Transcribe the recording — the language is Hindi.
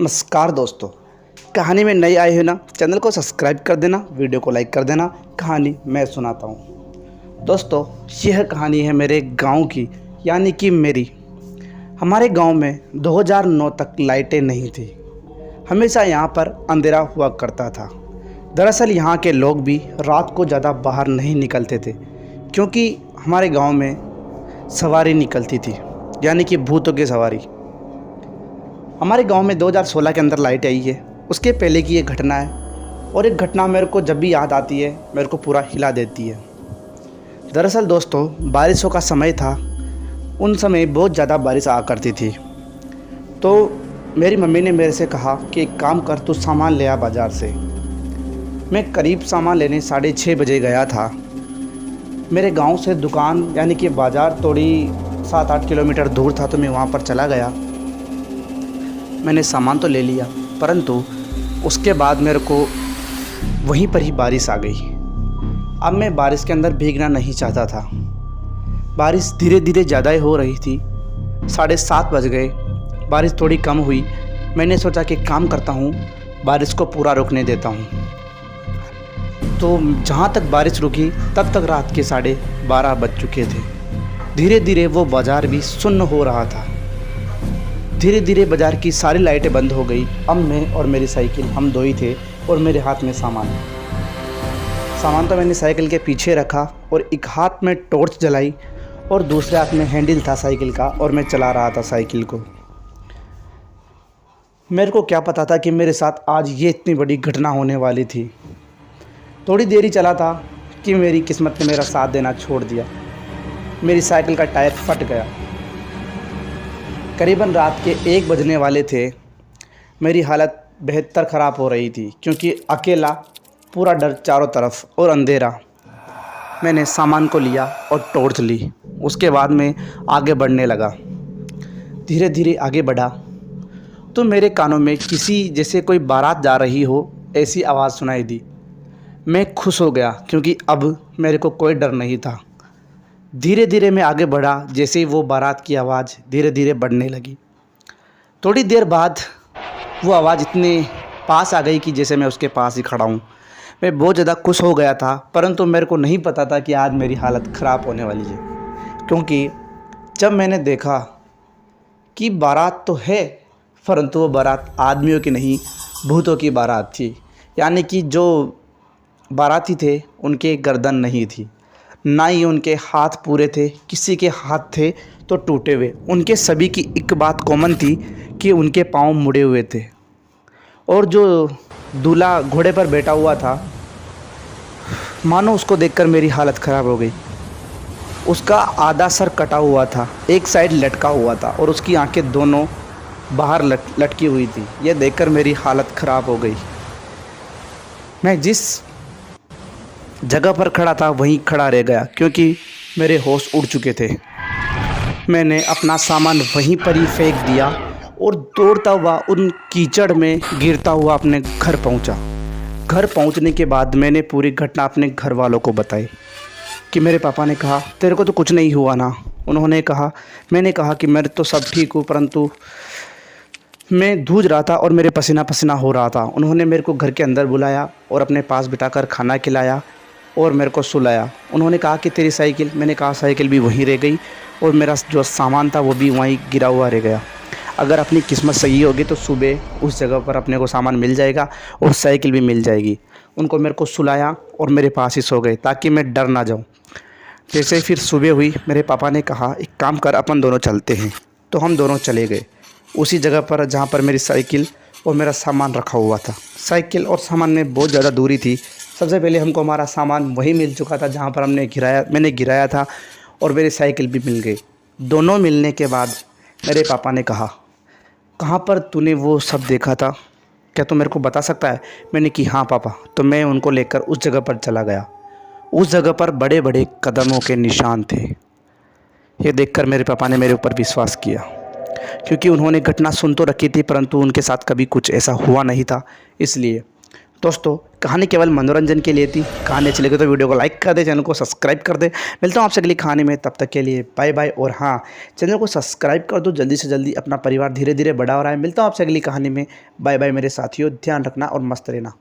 नमस्कार दोस्तों, कहानी में नए आए हो ना, चैनल को सब्सक्राइब कर देना, वीडियो को लाइक कर देना। कहानी मैं सुनाता हूँ। दोस्तों, यह कहानी है मेरे गांव की, यानी कि मेरी। हमारे गांव में 2009 तक लाइटें नहीं थी। हमेशा यहाँ पर अंधेरा हुआ करता था। दरअसल यहाँ के लोग भी रात को ज़्यादा बाहर नहीं निकलते थे, क्योंकि हमारे गांव में सवारी निकलती थी, यानी कि भूतों की सवारी। हमारे गांव में 2016 के अंदर लाइट आई है। उसके पहले की ये घटना है, और एक घटना मेरे को जब भी याद आती है मेरे को पूरा हिला देती है। दरअसल दोस्तों, बारिशों का समय था। उन समय बहुत ज़्यादा बारिश आ करती थी। तो मेरी मम्मी ने मेरे से कहा कि एक काम कर, तू सामान ले आ बाज़ार से। मैं करीब सामान लेने 6:30 बजे गया था। मेरे गांव से दुकान यानी कि बाज़ार थोड़ी 7-8 किलोमीटर दूर था, तो मैं वहाँ पर चला गया। मैंने सामान तो ले लिया, परंतु उसके बाद मेरे को वहीं पर ही बारिश आ गई। अब मैं बारिश के अंदर भीगना नहीं चाहता था। बारिश धीरे धीरे ज़्यादा ही हो रही थी। 7:30 बज गए, बारिश थोड़ी कम हुई। मैंने सोचा कि काम करता हूँ, बारिश को पूरा रुकने देता हूँ। तो जहाँ तक बारिश रुकी तब तक रात के 12:30 बज चुके थे। धीरे धीरे वो बाज़ार भी सुन्न हो रहा था। धीरे धीरे बाज़ार की सारी लाइटें बंद हो गई। अब मैं और मेरी साइकिल, हम दो ही थे, और मेरे हाथ में सामान तो मैंने साइकिल के पीछे रखा, और एक हाथ में टॉर्च जलाई और दूसरे हाथ में हैंडल था साइकिल का, और मैं चला रहा था साइकिल को। मेरे को क्या पता था कि मेरे साथ आज ये इतनी बड़ी घटना होने वाली थी। थोड़ी देर ही चला था कि मेरी किस्मत ने मेरा साथ देना छोड़ दिया। मेरी साइकिल का टायर फट गया। करीबन रात के 1 बजने वाले थे। मेरी हालत बेहतर ख़राब हो रही थी, क्योंकि अकेला, पूरा डर चारों तरफ और अंधेरा। मैंने सामान को लिया और टॉर्च ली। उसके बाद मैं आगे बढ़ने लगा। धीरे धीरे आगे बढ़ा तो मेरे कानों में किसी जैसे कोई बारात जा रही हो ऐसी आवाज़ सुनाई दी। मैं खुश हो गया, क्योंकि अब मेरे को कोई डर नहीं था। धीरे धीरे मैं आगे बढ़ा। जैसे ही वो बारात की आवाज़ धीरे धीरे बढ़ने लगी, थोड़ी देर बाद वो आवाज़ इतने पास आ गई कि जैसे मैं उसके पास ही खड़ा हूँ। मैं बहुत ज़्यादा खुश हो गया था, परंतु मेरे को नहीं पता था कि आज मेरी हालत ख़राब होने वाली है। क्योंकि जब मैंने देखा कि बारात तो है, परंतु वो बारात आदमियों की नहीं, भूतों की बारात थी। यानी कि जो बाराती थे उनके गर्दन नहीं थी, ना ही उनके हाथ पूरे थे। किसी के हाथ थे तो टूटे हुए। उनके सभी की एक बात कॉमन थी कि उनके पाँव मुड़े हुए थे। और जो दूल्हा घोड़े पर बैठा हुआ था, मानो उसको देखकर मेरी हालत ख़राब हो गई। उसका आधा सर कटा हुआ था, एक साइड लटका हुआ था, और उसकी आंखें दोनों बाहर लटकी हुई थी। यह देखकर मेरी हालत ख़राब हो गई। मैं जिस जगह पर खड़ा था वहीं खड़ा रह गया, क्योंकि मेरे होश उड़ चुके थे। मैंने अपना सामान वहीं पर ही फेंक दिया और दौड़ता हुआ उन कीचड़ में गिरता हुआ अपने घर पहुंचा। घर पहुंचने के बाद मैंने पूरी घटना अपने घर वालों को बताई। कि मेरे पापा ने कहा, तेरे को तो कुछ नहीं हुआ ना? मैंने कहा कि मैं तो सब ठीक हूँ, परंतु मैं धूज रहा था और मेरे पसीना पसीना हो रहा था। उन्होंने मेरे को घर के अंदर बुलाया और अपने पास बिठाकर खाना खिलाया और मेरे को सुलाया। उन्होंने कहा कि तेरी साइकिल? मैंने कहा साइकिल भी वहीं रह गई, और मेरा जो सामान था वो भी वहीं गिरा हुआ रह गया। अगर अपनी किस्मत सही होगी तो सुबह उस जगह पर अपने को सामान मिल जाएगा और साइकिल भी मिल जाएगी। उनको मेरे को सुलाया और मेरे पास ही सो गए, ताकि मैं डर ना जाऊँ। जैसे फिर सुबह हुई, मेरे पापा ने कहा एक काम कर, अपन दोनों चलते हैं। तो हम दोनों चले गए उसी जगह पर जहाँ पर मेरी साइकिल और मेरा सामान रखा हुआ था। साइकिल और सामान में बहुत ज़्यादा दूरी थी। सबसे पहले हमको हमारा सामान वहीं मिल चुका था जहाँ पर मैंने गिराया था, और मेरी साइकिल भी मिल गई। दोनों मिलने के बाद मेरे पापा ने कहा, कहाँ पर तूने वो सब देखा था? क्या तू मेरे को बता सकता है? मैंने कि हाँ पापा। तो मैं उनको लेकर उस जगह पर चला गया। उस जगह पर बड़े बड़े कदमों के निशान थे। ये देखकर मेरे पापा ने मेरे ऊपर विश्वास किया, क्योंकि उन्होंने घटना सुन तो रखी थी, परंतु उनके साथ कभी कुछ ऐसा हुआ नहीं था। इसलिए दोस्तों, कहानी केवल मनोरंजन के लिए थी। कहानी अच्छी लगी तो वीडियो को लाइक कर दे, चैनल को सब्सक्राइब कर दे। मिलता हूँ आपसे अगली कहानी में, तब तक के लिए बाय बाय। और हाँ, चैनल को सब्सक्राइब कर दो जल्दी से जल्दी, अपना परिवार धीरे धीरे बड़ा हो रहा है। मिलता हूँ आपसे अगली कहानी में, बाय बाय मेरे साथियों, ध्यान रखना और मस्त रहना।